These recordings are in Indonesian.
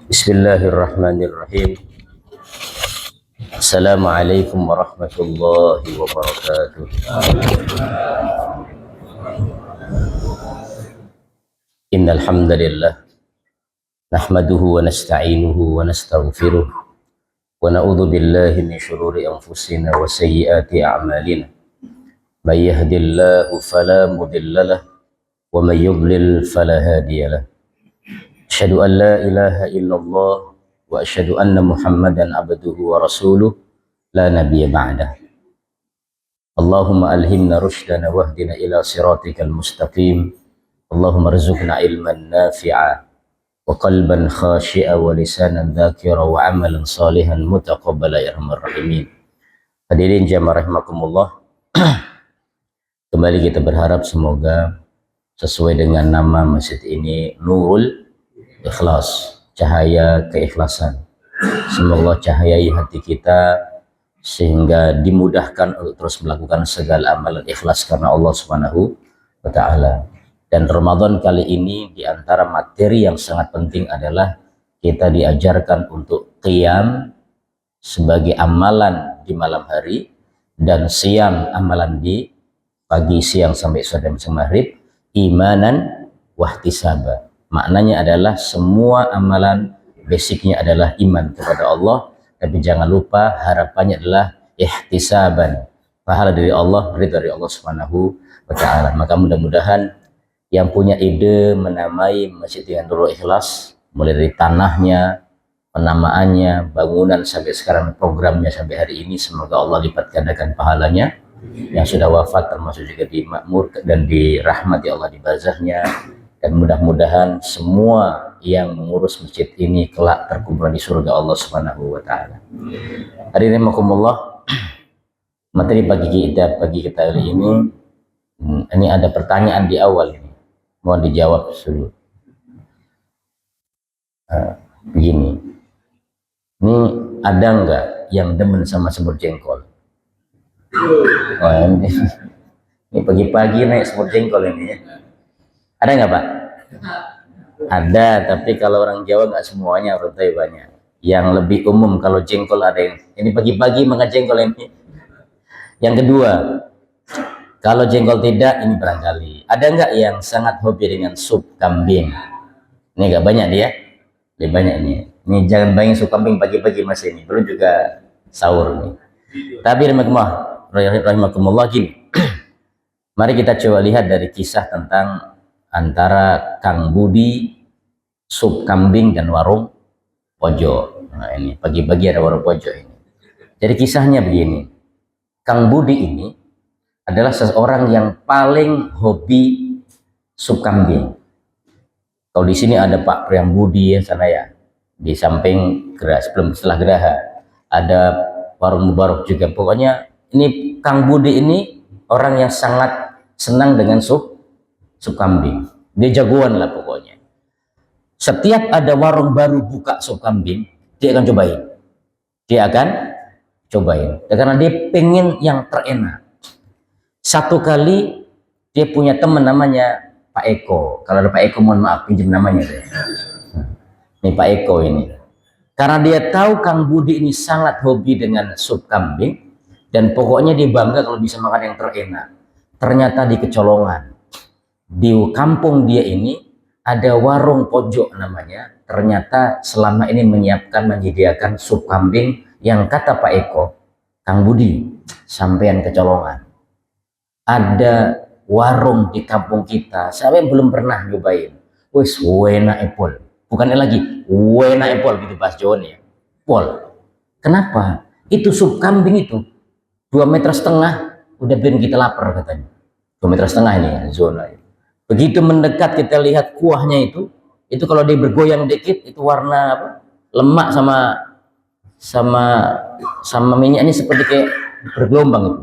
Bismillahirrahmanirrahim. Assalamualaikum warahmatullahi wabarakatuh. Innal hamdalillah nahmaduhu wa nasta'inuhu wa nastaghfiruh wa na'udzu billahi min shururi anfusina wa sayyiati a'malina. May yahdihillahu fala mudhillalah wa may yudlil fala hadiyalah. Asyhadu an la ilaha illallah wa asyhadu anna Muhammadan abduhu wa rasuluh la nabiyya ba'dah. Allahumma alhimna rushdana wahdina ila siratikal mustaqim. Allahumma rzuqna ilman nafi'a wa qalban khashi'a wa lisanan dzakira wa amalan salihan mutaqabbala ya arhamar rahimin. Hadirin jamaah rahimakumullah. Kembali kita berharap semoga sesuai dengan nama masjid ini, Nurul Ikhlas, cahaya keikhlasan. Semoga cahayai hati kita sehingga dimudahkan untuk terus melakukan segala amalan ikhlas karena Allah Subhanahu wa taala. Dan Ramadan kali ini di antara materi yang sangat penting adalah kita diajarkan untuk qiyam sebagai amalan di malam hari dan siam amalan di pagi, siang sampai sore maghrib, imanan wahtisaba. Maknanya adalah semua amalan basicnya adalah iman kepada Allah, tapi jangan lupa harapannya adalah ihtisaban, pahala dari Allah, ridha dari Allah Subhanahu wa taala. Maka mudah-mudahan yang punya ide menamai Masjid Nurul Ikhlas, mulai dari tanahnya, penamaannya, bangunan sampai sekarang programnya sampai hari ini, semoga Allah lipat gandakan pahalanya. Yang sudah wafat termasuk juga dimakmur dan dirahmati Allah di barzahnya. Dan mudah-mudahan semua yang mengurus masjid ini kelak terkumpul di surga Allah Subhanahu wa taala. Hadirin rahimakumullah, materi pagi kita kali ini ada pertanyaan di awal ini. Mohon dijawab dulu. Begini. Ini ada enggak yang demen sama semur jengkol? Oh, ini pagi-pagi naik semur jengkol ini ya. Ada nggak Pak? Ada, tapi kalau orang Jawa nggak semuanya, orang Jawa banyak. Yang lebih umum kalau jengkol ada yang ini pagi-pagi makan jengkol ini. Yang kedua, kalau jengkol tidak, ini barangkali. Ada nggak yang sangat hobi dengan sup kambing? Ini nggak banyak dia, lebih banyak ini. Ini jangan bayangin sup kambing pagi-pagi Mas ini, perlu juga sahur nih. Tapi rahimakumullah gini. Mari kita coba lihat dari kisah tentang antara Kang Budi, sup kambing dan warung pojok. Nah ini pagi-pagi ada warung pojok ini. Jadi kisahnya begini, Kang Budi ini adalah seseorang yang paling hobi sup kambing. Kalau di sini ada Pak Priam Budi ya sana ya, di samping setelah geraha ada warung Mubarak juga. Pokoknya ini Kang Budi ini orang yang sangat senang dengan sup kambing. Dia jagoan lah pokoknya. Setiap ada warung baru buka sup kambing, dia akan cobain. Karena dia pengen yang terenak. Satu kali dia punya teman namanya Pak Eko. Kalau ada Pak Eko mohon maaf pinjam namanya deh. Ini Pak Eko ini. Karena dia tahu Kang Budi ini sangat hobi dengan sup kambing dan pokoknya dia bangga kalau bisa makan yang terenak. Ternyata di Kecolongan, di kampung dia ini ada warung pojok namanya. Ternyata selama ini menyediakan sup kambing yang kata Pak Eko, Kang Budi, sampean Kecolongan, ada warung di kampung kita, saya belum pernah nyobain. Wes wena epol, bukannya lagi wena epol gitu bahasa Jawa ya. Pol. Kenapa? Itu sup kambing itu 2,5 meter udah bikin kita lapar katanya. 2,5 meter ini ya, zona itu. Begitu mendekat kita lihat kuahnya itu kalau dia bergoyang dikit itu warna apa? Lemak sama minyaknya seperti kayak bergelombang itu.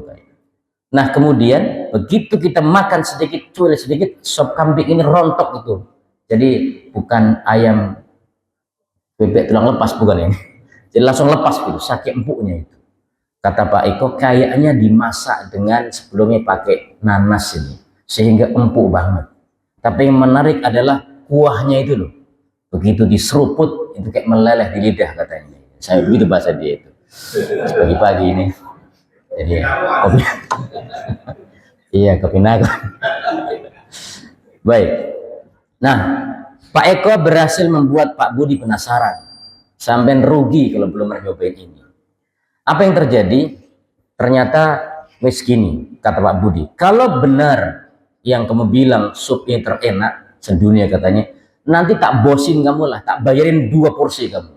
Nah kemudian begitu kita makan sedikit, cuil sedikit, sop kambing ini rontok itu. Jadi bukan ayam bebek tulang lepas, bukan ini. Jadi langsung lepas gitu, saking empuknya itu. Kata Pak Eko, kayaknya dimasak dengan sebelumnya pakai nanas ini, sehingga empuk banget. Tapi yang menarik adalah kuahnya itu loh. Begitu diseruput itu kayak meleleh di lidah katanya. Saya begitu bahasa dia itu. Pagi-pagi ini. Jadi kopi. Iya, kopi naga. Baik. Nah, Pak Eko berhasil membuat Pak Budi penasaran. Sampai rugi kalau belum pernah nyobain ini. Apa yang terjadi? Ternyata wes gini, kata Pak Budi. Kalau benar yang kamu bilang supnya terenak sedunia katanya, nanti tak bosin kamu lah, tak bayarin 2 porsi kamu.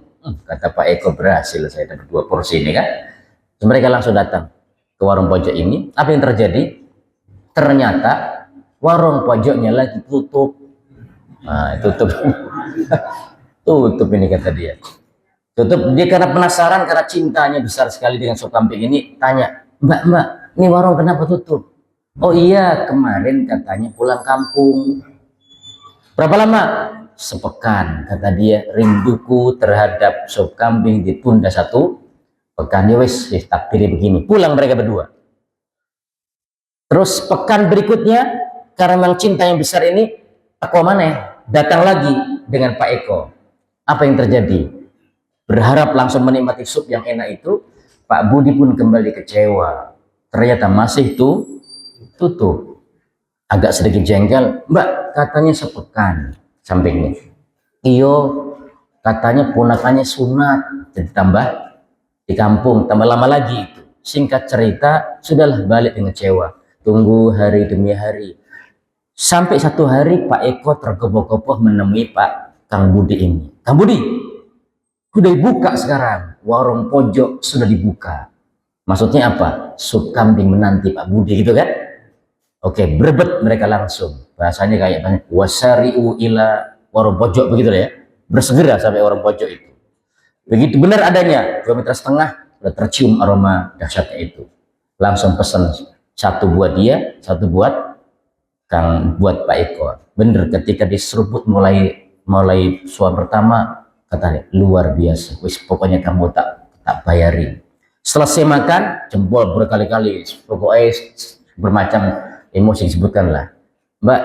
Kata Pak Eko, berhasil saya dapat 2 porsi ini kan. Terus mereka langsung datang ke warung pojok ini. Apa yang terjadi? Ternyata warung pojoknya lagi tutup. Nah, tutup. Tutup ini kata dia. Tutup. Dia karena penasaran, karena cintanya besar sekali dengan sop kambing ini, tanya, Mbak, ini warung kenapa tutup? Oh iya, kemarin katanya pulang kampung. Berapa lama? Sepekan, kata dia. Rinduku terhadap sop kambing ditunda 1 pekan. Ya wis, takdirnya begini. Pulang mereka berdua. Terus pekan berikutnya, karena memang cinta yang besar ini, aku mana ya? Datang lagi dengan Pak Eko. Apa yang terjadi? Berharap langsung menikmati sup yang enak itu, Pak Budi pun kembali kecewa. Ternyata masih tutup. Agak sedikit jengkel, Mbak, katanya sepekan sampingnya. Iyo, katanya ponakannya sunat, jadi tambah di kampung, tambah lama lagi itu. Singkat cerita, sudahlah balik dengan kecewa. Tunggu hari demi hari. Sampai satu hari Pak Eko tergopoh-gopoh menemui Pak Kang Budi ini. Kang Budi, udah dibuka sekarang, warung pojok sudah dibuka. Maksudnya apa? Sup kambing menanti Pak Budi gitu kan? Oke, berebet mereka langsung. Bahasanya kayak wasari'u ila warung pojok begitu ya. Bersegera sampai warung pojok itu. Begitu benar adanya, 2,5 meter sudah tercium aroma dahsyatnya itu. Langsung pesan 1 buat dia, 1 buat Pak Eko. Bener, ketika diseruput mulai suap pertama, katanya luar biasa. Wis pokoknya kamu tak bayarin. Selesai makan, jempol berkali-kali, pokoknya bermacam emosi disebutkan lah. Mbak,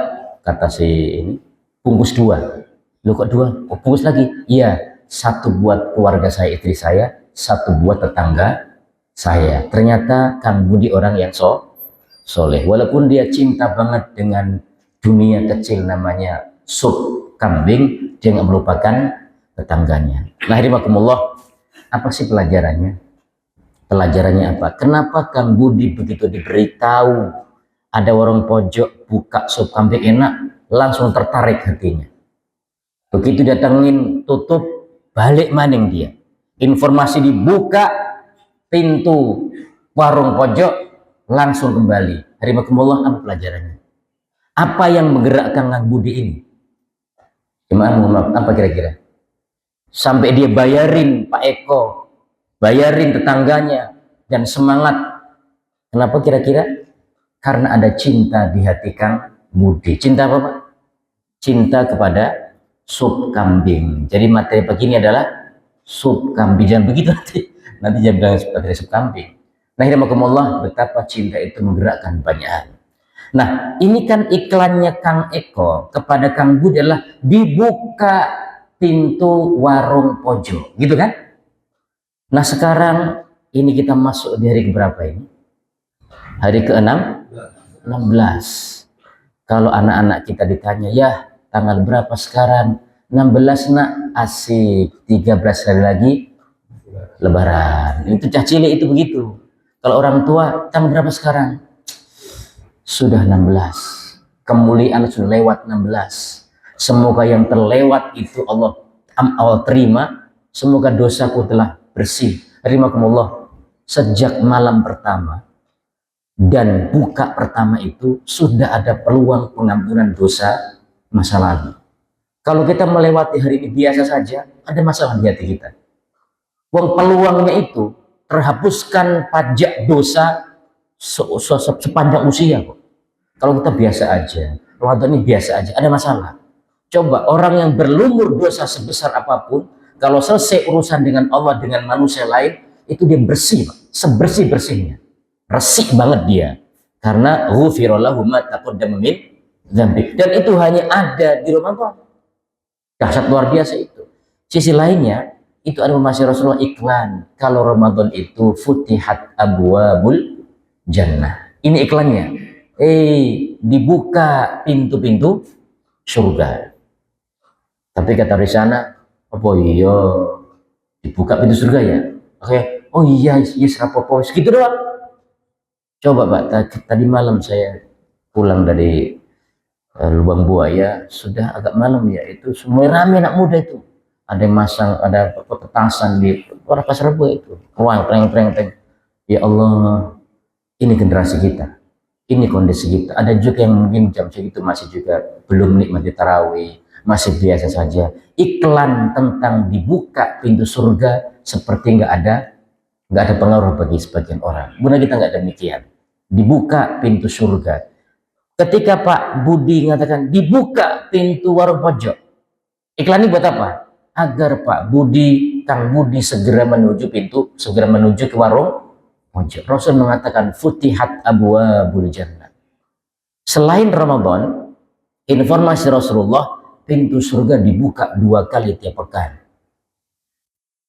kata si ini, bungkus 2. Lu kok 2? Oh, bungkus lagi? Iya, 1 buat keluarga saya, istri saya, 1 buat tetangga saya. Ternyata Kang Budi orang yang soleh. Walaupun dia cinta banget dengan dunia kecil namanya sup kambing, dia nggak melupakan tetangganya. Nah, rahimakumullah, apa sih pelajarannya? Pelajarannya apa? Kenapa Kang Budi begitu diberitahu ada warung pojok buka sup kambing enak, langsung tertarik hatinya. Begitu datangin tutup, balik maning dia. Informasi dibuka pintu warung pojok, langsung kembali. Rahimakumullah, apa pelajarannya? Apa yang menggerakkan Kang Budi ini? Gimana, mohon maaf, apa kira-kira? Sampai dia bayarin Pak Eko, bayarin tetangganya, dan semangat. Kenapa kira-kira? Karena ada cinta di hati Kang Budi. Cinta apa, Pak? Cinta kepada sup kambing. Jadi materi begini adalah sup kambing. Jangan begitu nanti jangan bilang materi sup kambing. Nah, rahimakumullah, betapa cinta itu menggerakkan banyak hal. Nah, ini kan iklannya Kang Eko kepada Kang Budi adalah dibuka pintu warung pojok, gitu kan? Nah, sekarang ini kita masuk di hari keberapa ini? Hari ke-6? 16. Kalau anak-anak kita ditanya, ya tanggal berapa sekarang? 16 nak, asik. 13 hari lagi Lebaran. Itu cah cilik itu begitu. Kalau orang tua, tanggal berapa sekarang? Sudah 16. Kemuliaan sudah lewat 16. Semoga yang terlewat itu Allah terima. Semoga dosaku telah bersih. Rahimakumullah, sejak malam pertama dan buka pertama itu sudah ada peluang pengampunan dosa masa lalu. Kalau kita melewati hari ini biasa saja, ada masalah di hati kita. Peluangnya itu terhapuskan pajak dosa sepanjang usia kok. Kalau kita biasa aja, Ramadan ini biasa aja, ada masalah. Coba orang yang berlumur dosa sebesar apapun, kalau selesai urusan dengan Allah, dengan manusia lain, itu dia bersih, sebersih-bersihnya. Resik banget dia. Karena ghufira lahu ma taqaddama min dzambi. Dan itu hanya ada di Ramadan. Dahsyat luar biasa itu. Sisi lainnya itu ada masih Rasulullah iklan kalau Ramadan itu futihat abwabul jannah. Ini iklannya. Dibuka pintu-pintu surga. Tapi kata di sana, apa iya dibuka pintu surga ya? Oke, oh iya, yes, apa-apa, segitu doang. Coba Pak, tadi malam saya pulang dari Lubang Buaya, sudah agak malam ya, itu semua rame anak muda itu. Ada yang masang, ada petasan di orang pasar Rebo itu. Wah, preng. Ya Allah, ini generasi kita. Ini kondisi kita. Ada juga yang mungkin jam segitu masih juga belum menikmati tarawih, masih biasa saja. Iklan tentang dibuka pintu surga seperti nggak ada pengaruh bagi sebagian orang. Benar kita nggak demikian. Dibuka pintu surga. Ketika Pak Budi mengatakan dibuka pintu warung pojok, iklan ini buat apa? Agar Pak Budi, Kang Budi segera menuju ke warung pojok. Rasul mengatakan futihat abwabul jannah. Selain Ramadan, informasi Rasulullah, pintu surga dibuka 2 kali tiap pekan.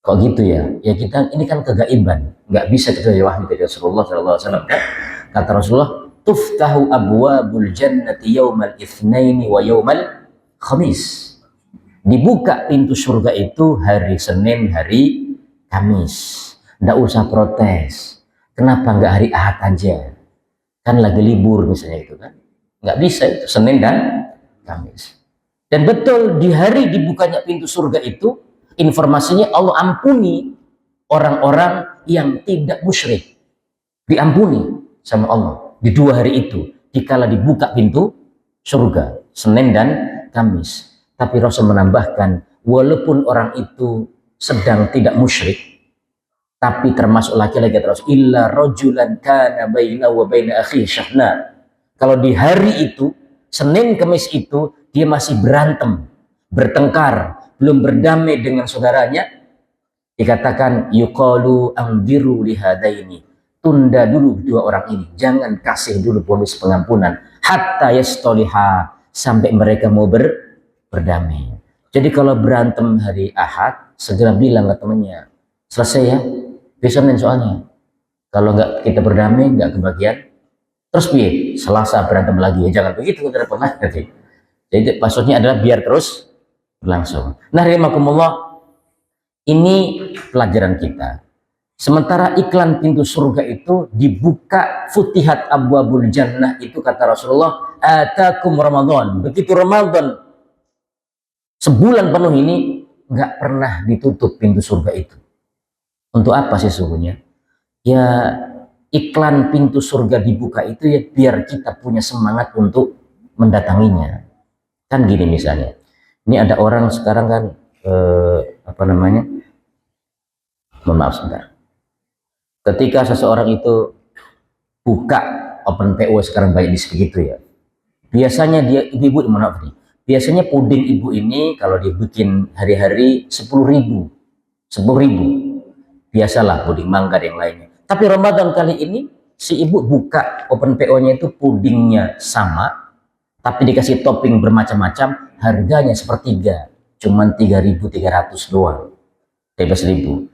Kok gitu ya? Ya kita ini kan kegaiban, nggak bisa kita wahyu dari Rasulullah SAW. Kata Rasulullah, tuftahu abwabul jannati yaumal itsnaini wa yaumal khamis. Dibuka pintu surga itu hari Senin, hari Kamis. Nggak usah protes. Kenapa nggak hari Ahad aja? Kan lagi libur misalnya itu kan. Nggak bisa itu, Senin dan Kamis. Dan betul di hari dibukanya pintu surga itu, informasinya Allah ampuni orang-orang yang tidak musyrik. Diampuni sama Allah di 2 hari itu, dikala dibuka pintu surga, Senin dan Kamis. Tapi Rasul menambahkan, walaupun orang itu sedang tidak musyrik, tapi termasuk laki-laki terus, illa rajulan kana baina wa baina akhihi syahna. Kalau di hari itu, Senin Kamis itu, dia masih berantem, bertengkar, belum berdamai dengan saudaranya, dikatakan yuqalu angdiru lihadaini. Tunda dulu 2 orang ini, jangan kasih dulu bonus pengampunan hatta yastoliha, sampai mereka mau berdamai. Jadi kalau berantem hari Ahad, segera bilang ke temannya, selesai ya, besok nih soalnya. Kalau nggak kita berdamai, nggak kebagian. Terus piye? Selasa berantem lagi, ya jangan begitu, kita pernah. Jadi maksudnya adalah biar terus berlangsung. Nah, rahimakumullah, ini pelajaran kita. Sementara iklan pintu surga itu dibuka futihat abwabul jannah itu kata Rasulullah, atakum Ramadan. Begitu Ramadan sebulan penuh ini nggak pernah ditutup pintu surga itu. Untuk apa sih sesungguhnya? Ya iklan pintu surga dibuka itu ya biar kita punya semangat untuk mendatanginya. Kan gini misalnya, ini ada orang sekarang kan maaf sebentar. Ketika seseorang itu buka open PO sekarang banyak di segitu ya. Biasanya dia ibu-ibu maaf nih. Biasanya puding ibu ini kalau dibikin hari-hari 10.000. 10.000. Biasalah puding mangga dan yang lainnya. Tapi Ramadan kali ini si ibu buka open PO-nya itu pudingnya sama, tapi dikasih topping bermacam-macam, harganya sepertiga, cuman 3.300 doang. 13.000.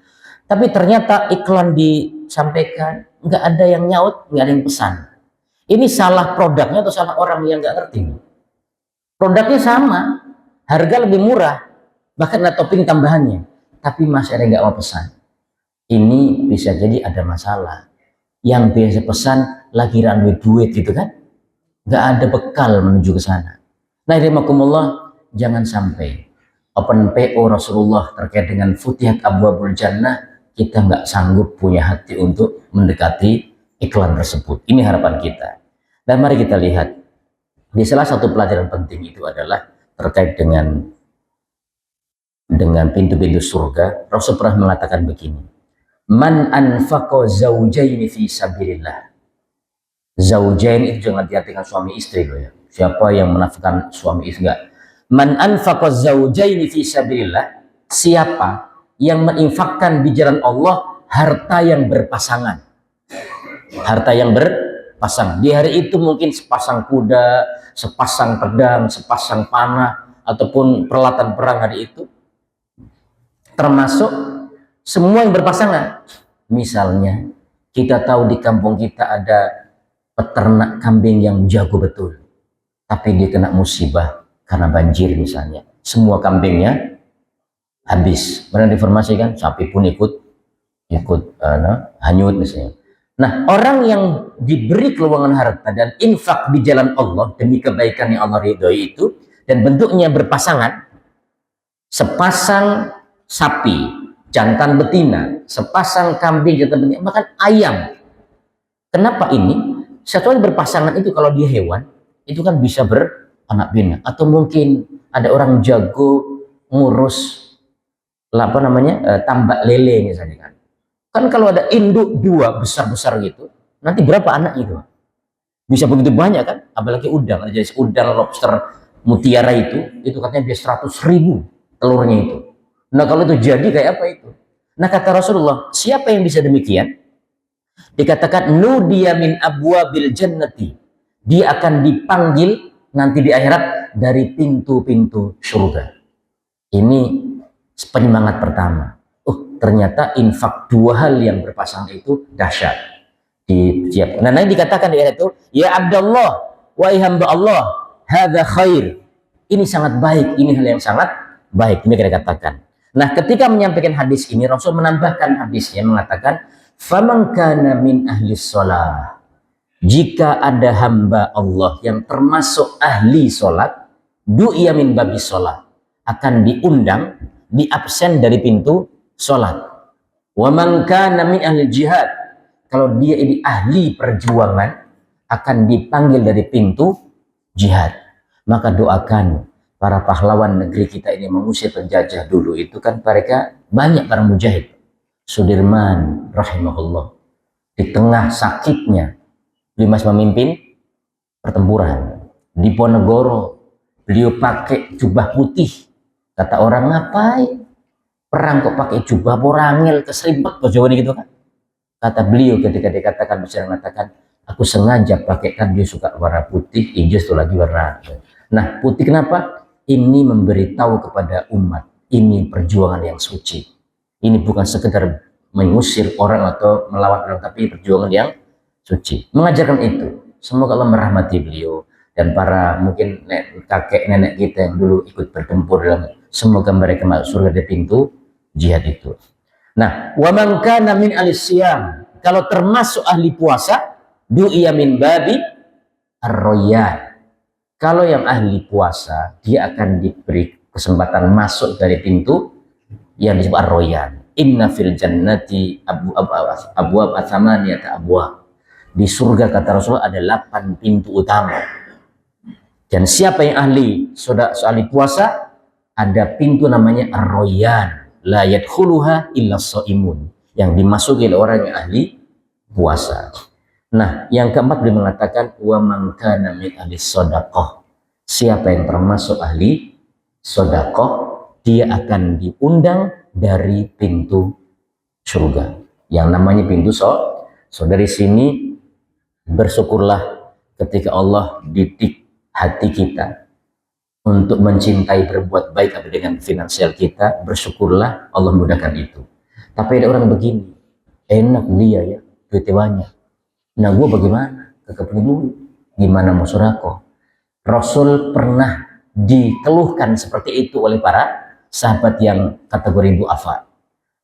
Tapi ternyata iklan disampaikan, nggak ada yang nyaut, nggak ada yang pesan. Ini salah produknya atau salah orang yang nggak ngerti? Produknya sama, harga lebih murah, bahkan ada topping tambahannya, tapi masih ada yang nggak mau pesan. Ini bisa jadi ada masalah. Yang biasa pesan lagi randu duit gitu kan, nggak ada bekal menuju ke sana. Nah, rahimakumullah, jangan sampai open PO Rasulullah terkait dengan futihat abwabul jannah kita nggak sanggup punya hati untuk mendekati iklan tersebut. Ini harapan kita. Dan mari kita lihat di salah satu pelajaran penting itu adalah terkait dengan pintu-pintu surga. Rasul pernah mengatakan begini, man anfaqa zaujaini fi sabilillah. Zaujain itu jangan diartikan suami istri loh ya. Siapa yang menafkahkan suami istri? Enggak. Man anfaqa zaujaini fi sabilillah, siapa yang menginfakkan di jalan Allah harta yang berpasangan. Harta yang berpasangan. Di hari itu mungkin sepasang kuda, sepasang pedang, sepasang panah, ataupun peralatan perang hari itu. termasuk semua yang berpasangan. Misalnya kita tahu di kampung kita ada peternak kambing yang jago betul, tapi dia kena musibah karena banjir misalnya, semua kambingnya habis. Pernah diinformasikan, sapi pun ikut hanyut misalnya. Nah, orang yang diberi keluangan harta dan infak di jalan Allah demi kebaikan yang Allah ridhoi itu, dan bentuknya berpasangan, sepasang sapi jantan betina, sepasang kambing jantan betina, bahkan ayam. Kenapa ini? Satu berpasangan itu kalau dia hewan, itu kan bisa beranak pinak. Atau mungkin ada orang jago ngurus tambak lele misalnya kan. Kan kalau ada induk dua besar-besar gitu, nanti berapa anak itu? Bisa begitu banyak kan? Apalagi udang, ada jenis udang lobster mutiara itu katanya dia 100.000 telurnya itu. Nah kalau itu jadi kayak apa itu? Nah kata Rasulullah, siapa yang bisa demikian? Dikatakan nudiya min abwabil jannati. Dia akan dipanggil nanti di akhirat dari pintu-pintu surga. Ini penyemangat pertama. Ternyata infak dua hal yang berpasangan itu dahsyat. Nah, ini dikatakan di ayat itu, ya Abdullah, wahai hamba Allah, hadza khair. Ini sangat baik, ini hal yang sangat baik. Ini kita katakan. Nah, ketika menyampaikan hadis ini, Rasul menambahkan hadisnya mengatakan, faman kana min ahli sholat. Jika ada hamba Allah yang termasuk ahli sholat, du'iya min babi sholat, akan diundang, diabsen dari pintu sholat. Wa man kana min ahli jihad, kalau dia ini ahli perjuangan, akan dipanggil dari pintu jihad. Maka doakan para pahlawan negeri kita ini mengusir penjajah dulu, itu kan mereka banyak para mujahid. Sudirman rahimahullah, di tengah sakitnya beliau masih memimpin pertempuran. Di Ponegoro beliau pakai jubah putih. Kata orang, ngapain perang kok pakai jubah, porangil keseribet Jawa gitu kan. Kata beliau ketika dikatakan, bisa mengatakan, aku sengaja pakai, kan dia suka warna putih, hijau itu lagi warna. Nah putih kenapa? Ini memberitahu kepada umat, ini perjuangan yang suci. Ini bukan sekedar mengusir orang atau melawan orang, tapi perjuangan yang suci. Mengajarkan itu. Semoga Allah merahmati beliau dan para mungkin kakek nenek kita yang dulu ikut bertempur dalam, semoga mereka masuk surga dari pintu jihad itu. Nah, wa man kana min al-siyam, kalau termasuk ahli puasa, du'iya min babi ar-royan. Kalau yang ahli puasa, dia akan diberi kesempatan masuk dari pintu yang disebut ar-royan. Inna fil jannati abwab atsamaniyata abwab. Di surga kata Rasulullah ada 8 pintu utama. Dan siapa yang ahli puasa, ada pintu namanya ar-royan, la yadkhuluha illa shaimun, yang dimasuki oleh orang yang ahli puasa. Nah, yang keempat beliau mengatakan wa man kana min ahli shadaqah. Siapa yang termasuk ahli sedekah, dia akan diundang dari pintu surga. Yang namanya pintu dari sini bersyukurlah ketika Allah didik hati kita untuk mencintai berbuat baik dengan finansial kita, bersyukurlah Allah mudahkan itu. Tapi ada orang begini, enak dia ya, duitnya banyak. Nah gue bagaimana? Kagak punya duit. Gimana mau sedekah? Rasul pernah dikeluhkan seperti itu oleh para sahabat yang kategori du'afa.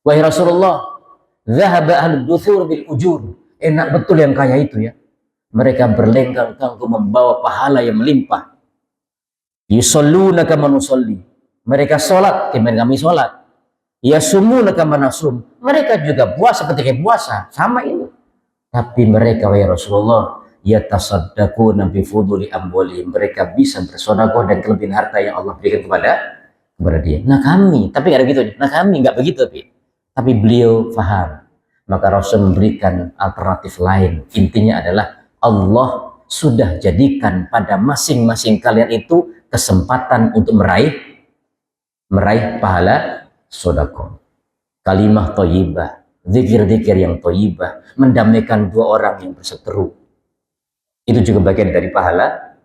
Wahai Rasulullah, zahaba ahlud duthur bil ujur. Enak betul yang kaya itu ya. Mereka berlenggang-langgang membawa pahala yang melimpah. Yusalluna kama nusalli. Mereka sholat kemudian kami sholat. Yasumuna kama nasum. Mereka juga puasa ketika puasa, sama ini. Tapi mereka wahai Rasulullah, yatasaddaquna bi fuduli amwalihim, mereka bisa bersedekah dan kelebihan harta yang Allah berikan kepada dia. Nah kami, tapi nggak ada gitu. Nah kami nggak begitu, tapi beliau faham. Maka Rasul memberikan alternatif lain. Intinya adalah Allah sudah jadikan pada masing-masing kalian itu kesempatan untuk meraih pahala sedekah. Kalimah thayyibah, zikir-zikir yang thayyibah, mendamaikan dua orang yang berseteru. Itu juga bagian dari pahala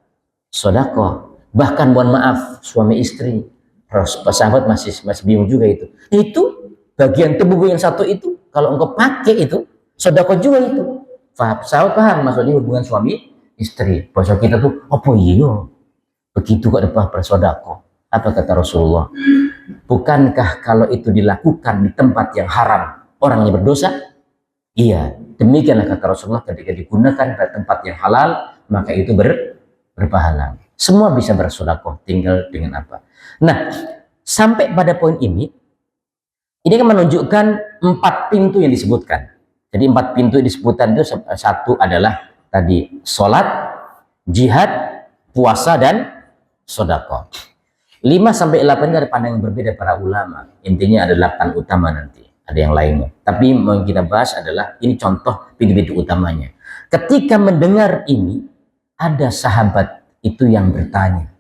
sedekah. Bahkan mohon maaf, suami istri, sahabat masih bingung juga itu. Itu bagian tubuh yang satu itu kalau engkau pakai itu sedekah juga itu. Sahabat paham maksudnya hubungan suami istri. Bahasa kita tuh apa iya begitu kok dapat bersedekah. Apa kata Rasulullah? Bukankah kalau itu dilakukan di tempat yang haram orangnya berdosa? Iya, demikianlah kata Rasulullah, ketika digunakan pada tempat yang halal maka itu berpahala. Semua bisa bersedekah, tinggal dengan apa. Nah, sampai pada poin ini kan menunjukkan 4 pintu yang disebutkan. Jadi 4 pintu yang disebutkan itu satu adalah tadi sholat, jihad, puasa, dan sedekah. 5 sampai 8 itu ada pandangan berbeda para ulama. Intinya ada 8 utama nanti. Ada yang lainnya. Tapi mau kita bahas adalah ini contoh pintu-pintu utamanya. Ketika mendengar ini, ada sahabat itu yang bertanya.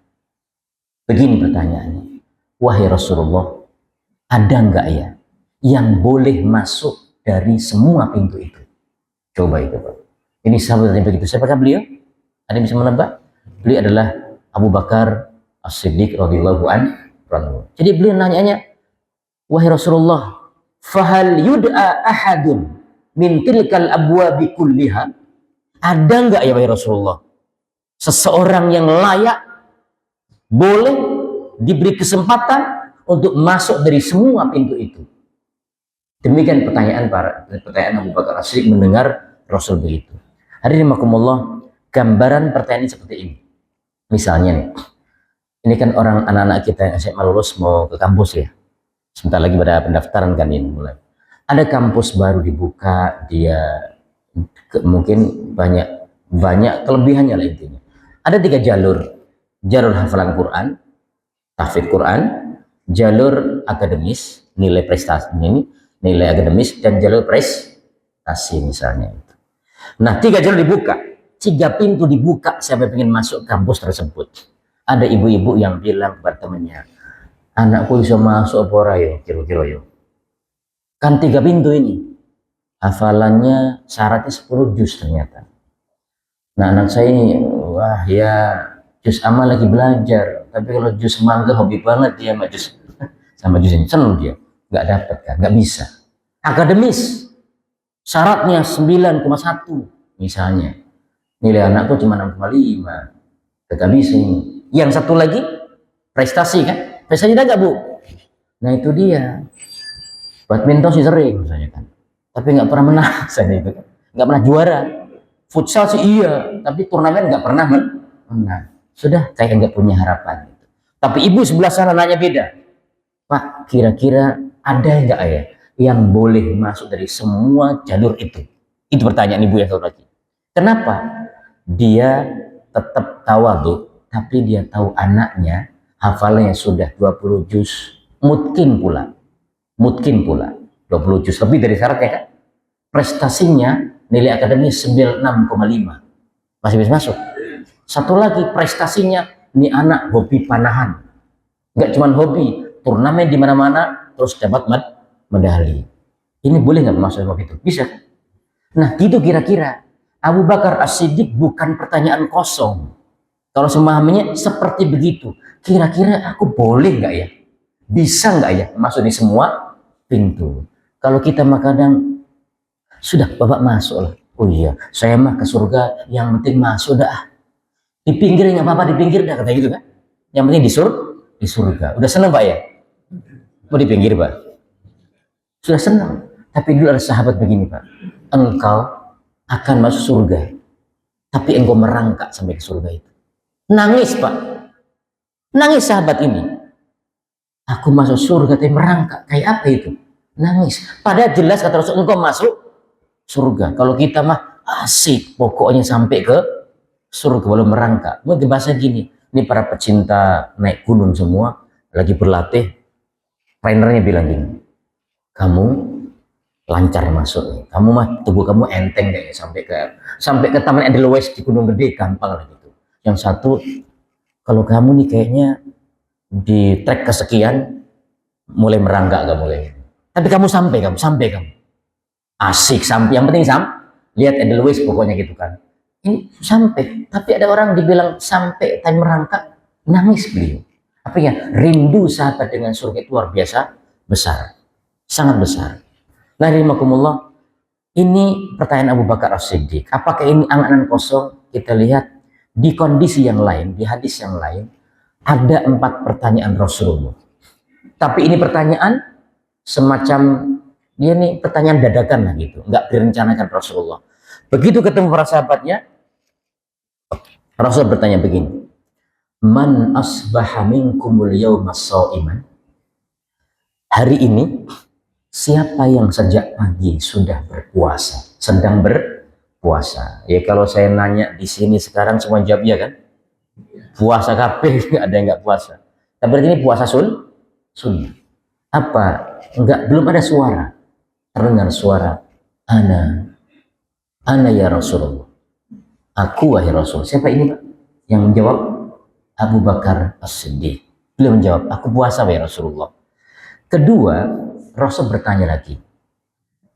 Begini pertanyaannya. Wahai Rasulullah, ada enggak ya yang boleh masuk dari semua pintu itu? Coba itu Pak. Ini sahabat yang begitu. Siapakah beliau? Ada yang bisa menebak? Beliau adalah Abu Bakar As-Siddiq radhiyallahu anhu. Jadi beliau nanyanya, wahai Rasulullah, fahal yud'a ahadun min tilkal abwabi kulliha? Ada enggak ya wahai Rasulullah seseorang yang layak boleh diberi kesempatan untuk masuk dari semua pintu itu? Demikian pertanyaan Abu Bakar As-Siddiq mendengar Rasul begitu. Hadirin rahimakumullah, gambaran pertanyaan ini seperti ini. Misalnya nih, ini kan orang anak-anak kita yang SMA lulus mau ke kampus ya. Sebentar lagi pada pendaftaran kan ini mulai. Ada kampus baru dibuka, dia mungkin banyak kelebihannya lah intinya. Ada 3 jalur. Jalur hafalan Quran, tahfidz Quran, jalur akademis, nilai prestasi ini, nilai akademis, dan jalur prestasi misalnya. Nah, 3 jalur dibuka, 3 pintu dibuka. Siapa yang ingin masuk kampus tersebut? Ada ibu-ibu yang bilang kepada temannya, anakku bisa masuk apa ora yo, kira-kira yo. Kan 3 pintu ini. Hafalannya syaratnya 10 juz ternyata. Nah, anak saya ini, wah ya, juz amal lagi belajar. Tapi kalau juz mangga hobi banget dia sama juz ini, seneng dia. Nggak dapat kan, nggak bisa. Akademis, syaratnya 9,1 misalnya. Nilai anakku cuma 6,5. Nggak bisa ini. Yang satu lagi prestasi kan, prestasi ada nggak Bu? Nah itu dia, badminton sih sering misalnya kan, tapi nggak pernah menang saya itu kan, nggak pernah juara. Futsal sih iya, tapi turnamen nggak pernah menang. Sudah kayak nggak punya harapan. Tapi ibu sebelah sana nanya beda, Pak, kira-kira ada nggak ya yang boleh masuk dari semua jalur itu? Itu pertanyaan ibu yang satu lagi. Kenapa? Dia tetap tawadhu, tapi dia tahu anaknya hafalnya sudah 20 juz, mungkin pula 20 juz lebih dari syaratnya kan. Prestasinya nilai akademis 96,5, masih bisa masuk. Satu lagi prestasinya, ini anak hobi panahan, nggak cuma hobi, turnamen di mana-mana terus dapat medali. Ini boleh nggak masuk sama itu? Bisa. Nah gitu kira-kira. Abu Bakar As-Siddiq bukan pertanyaan kosong. Kalau memahaminya seperti begitu, kira-kira aku boleh nggak ya, bisa nggak ya masuk di semua pintu? Kalau kita mah kadang sudah Bapak masuk lah, oh iya saya mah ke surga, yang penting masuk dah, di pinggir nggak apa-apa, di pinggir dah, kata gitu kan, yang penting di surga, udah seneng Pak ya, mau di pinggir Pak, sudah senang. Tapi dulu ada sahabat begini Pak, engkau akan masuk surga, tapi engkau merangkak sampai ke surga itu. Nangis Pak, nangis sahabat ini. Aku masuk surga tapi merangkak, kayak apa itu? Nangis. Padahal jelas kata Rasul, engkau masuk surga. Kalau kita mah asik, pokoknya sampai ke surga belum merangkak. Mungkin bahasa gini, ini para pecinta naik gunung semua lagi berlatih, trainernya bilang gini, kamu lancar masuk, kamu mah tubuh kamu enteng deh, sampai ke Taman Edelweiss di Gunung Gede gampang lah gitu. Yang satu, kalau kamu nih kayaknya di trek kesekian mulai merangkak, gak mulai. Tapi kamu sampai asik sampai, yang penting lihat Edelweiss pokoknya gitu kan. Ini sampai, tapi ada orang dibilang sampai time merangkak, nangis beliau. Apa ya, rindu sahabat dengan surga itu luar biasa besar. sangat besar. Nah, rahimakumullah, ini pertanyaan Abu Bakar As-Siddiq. Apakah ini angan-angan kosong? Kita lihat di kondisi yang lain, di hadis yang lain, ada 4 pertanyaan Rasulullah. Tapi ini pertanyaan semacam, dia nih pertanyaan dadakan lah gitu, nggak direncanakan Rasulullah. Begitu ketemu para sahabatnya, Rasul bertanya begini, Man asbaha minkumul yawma sha'iman? Hari ini, siapa yang sejak pagi sudah berpuasa, sedang berpuasa? Ya kalau saya nanya di sini sekarang semua jawab ya kan? Puasa kabeh, nggak ada yang nggak puasa. Tapi ini puasa sunnah. Apa? Enggak, belum ada suara. Terdengar suara, ana ya Rasulullah. Aku wahai Rasul. Siapa ini Pak? Yang menjawab? Abu Bakar As-Siddiq. Beliau menjawab, aku puasa wahai Rasulullah. Kedua, Rasul bertanya lagi,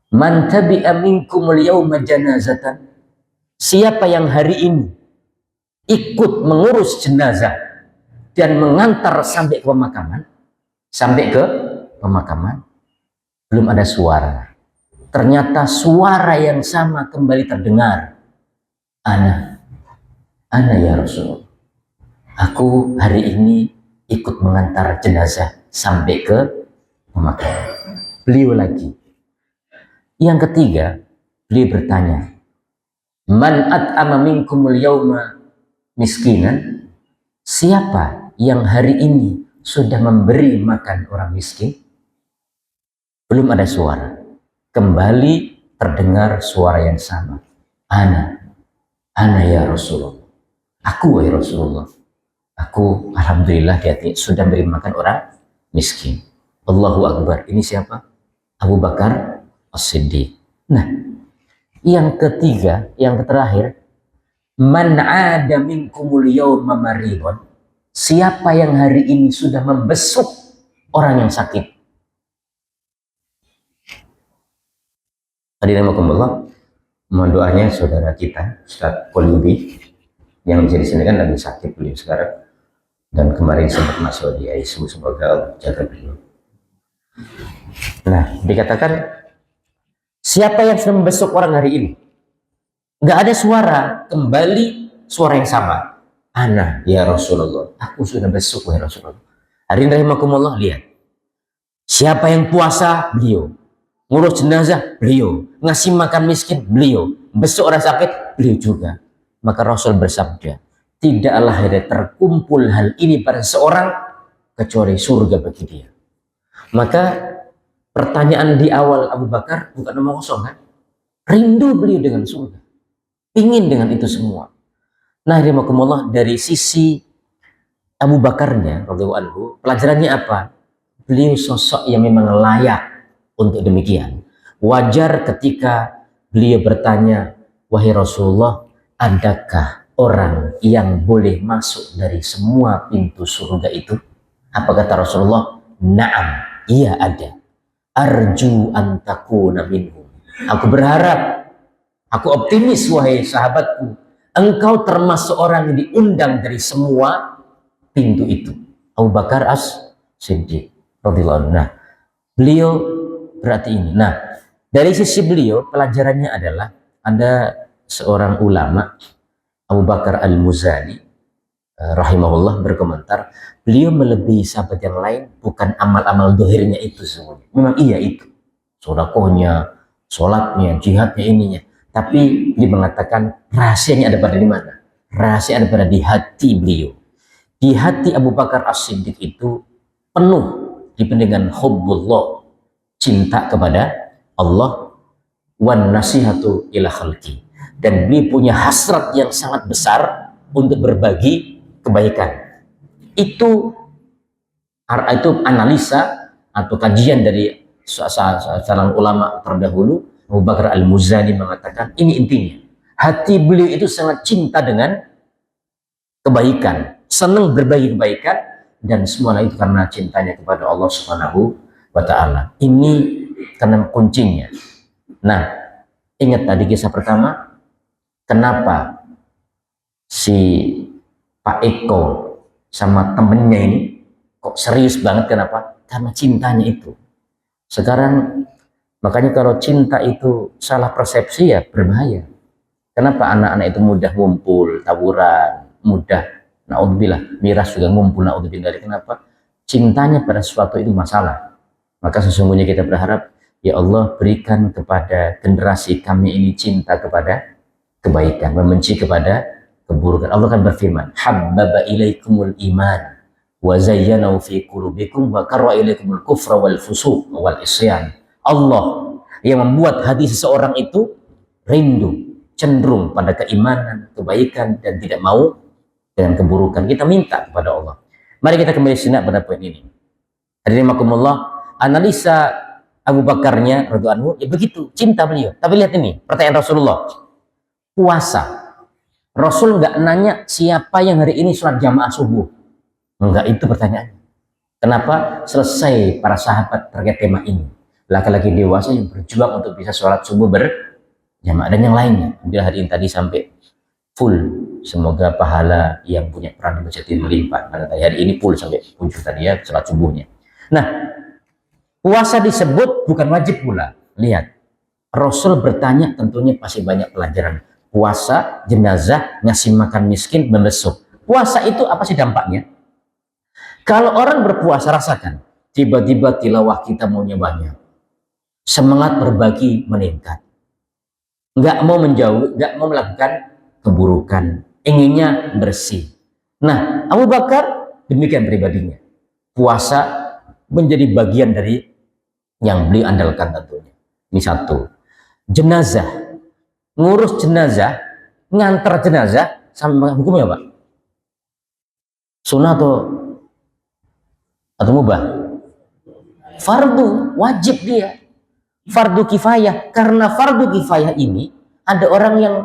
Man tabi'a minkumul yawma janazatan? Siapa yang hari ini ikut mengurus jenazah dan mengantar sampai ke pemakaman? Sampai ke pemakaman, belum ada suara. Ternyata suara yang sama kembali terdengar. Ana ya Rasulullah. Aku hari ini ikut mengantar jenazah sampai ke pemakaman. Beliau lagi. Yang ketiga, beliau bertanya, Man at'ama minkumul yawma miskinan? Siapa yang hari ini sudah memberi makan orang miskin? Belum ada suara. Kembali terdengar suara yang sama. Ana ya Rasulullah. Aku wahai Rasulullah. Aku alhamdulillah sudah beri makan orang miskin. Allahu Akbar. Ini siapa? Abu Bakar As-Siddiq. Nah, yang ketiga, yang terakhir, Man ada minkumul yawma maridun? Siapa yang hari ini sudah membesuk orang yang sakit? Hadirin rahimakumullah, mohon doanya saudara kita Ustaz Qulubi yang bisa di sini kan lagi sakit beliau sekarang, dan kemarin sempat masuk di ICU, semoga Allah jaga beliau. Nah, dikatakan siapa yang sudah membesuk orang hari ini? Nggak ada suara, kembali suara yang sama. Ana ya Rasulullah, aku sudah besuk wahai Rasulullah. Hadirin rahimakumullah, lihat. Siapa yang puasa? Beliau. Ngurus jenazah? Beliau. Ngasih makan miskin? Beliau. Besuk orang sakit? Beliau juga. Maka Rasul bersabda, tidaklah ada terkumpul hal ini pada seorang kecuali surga bagi dia. Maka pertanyaan di awal Abu Bakar bukan omong kosong kan? Rindu beliau dengan surga. Ingin dengan itu semua. Nah, rahimakumullah, dari sisi Abu Bakarnya radhiyallahu anhu, pelajarannya apa? Beliau sosok yang memang layak untuk demikian. Wajar ketika beliau bertanya, wahai Rasulullah, adakah orang yang boleh masuk dari semua pintu surga itu? Apa kata Rasulullah? Naam, iya ada. Arju an takuna minhum. Aku berharap, aku optimis wahai sahabatku, engkau termasuk orang yang diundang dari semua pintu itu. Abu Bakar As-Siddiq radhiyallahu anhu. Nah, beliau berarti ini. Nah, dari sisi beliau pelajarannya adalah ada seorang ulama, Abu Bakar Al-Muzani rahimahullah, berkomentar, beliau melebihi sahabat yang lain bukan amal-amal dohirnya itu semuanya. Memang iya itu, sodakohnya, sholatnya, jihadnya, ininya. Tapi dia mengatakan rahasianya ada pada di mana? Rahasia ada pada di hati beliau. Di hati Abu Bakar As-Siddiq itu penuh dipenuhi dengan hubbullah, cinta kepada Allah, wan nasihatu ila khalqi, dan beliau punya hasrat yang sangat besar untuk berbagi kebaikan. Itu analisa atau kajian dari seorang ulama terdahulu, Abu Bakar Al-Muzani, mengatakan ini intinya. Hati beliau itu sangat cinta dengan kebaikan, senang berbagi kebaikan, dan semuanya itu karena cintanya kepada Allah Subhanahu wa Ta'ala. Ini karena kuncinya. Nah, ingat tadi kisah pertama, kenapa si Pak Eko sama temennya ini kok serius banget? Kenapa? Karena cintanya itu. Sekarang makanya kalau cinta itu salah persepsi ya berbahaya. Kenapa anak-anak itu mudah ngumpul, tawuran, mudah naudzubillah, miras juga ngumpul naudzubillah. Kenapa? Cintanya pada sesuatu itu masalah. Maka sesungguhnya kita berharap, ya Allah berikan kepada generasi kami ini cinta kepada kebaikan, membenci kepada keburukan. Allah kan berfirman, habbaba ilaikumul iman wa zayyanahu fi qulubikum wa karra ilaikumul kufra wal fusuq wal isyan. Allah yang membuat hati seseorang itu rindu, cenderung pada keimanan, kebaikan, dan tidak mau dengan keburukan. Kita minta kepada Allah. Mari kita kembali sinak pada poin ini. Hadirin makumullah, analisa Abu Bakarnya radhiyallahu anhu ya begitu, cinta beliau. Tapi lihat ini, pertanyaan Rasulullah. Puasa. Rasul nggak nanya siapa yang hari ini sholat jamaah subuh. Enggak, itu pertanyaannya. Kenapa? Selesai para sahabat terkait tema ini. Laki-laki dewasa yang berjuang untuk bisa sholat subuh berjamaah dan yang lainnya. Bila hari ini tadi sampai full. Semoga pahala yang punya peran di masjid ini melimpah. Pada hari ini full sampai ujung tadi ya sholat subuhnya. Nah, puasa disebut bukan wajib pula. Lihat, Rasul bertanya tentunya pasti banyak pelajaran. Puasa, jenazah, ngasih makan miskin, membesuk. Puasa itu apa sih dampaknya? Kalau orang berpuasa, rasakan. Tiba-tiba tilawah kita maunya banyak. Semangat berbagi meningkat. Nggak mau menjauh, nggak mau melakukan keburukan. Inginnya bersih. Nah, Abu Bakar demikian pribadinya. Puasa menjadi bagian dari yang beliau andalkan tentunya. Ini satu. Jenazah. Ngurus jenazah, ngantar jenazah, sama hukumnya Pak? Sunnah atau mubah? Fardu, wajib dia. Fardu kifayah. Karena fardu kifayah ini, ada orang yang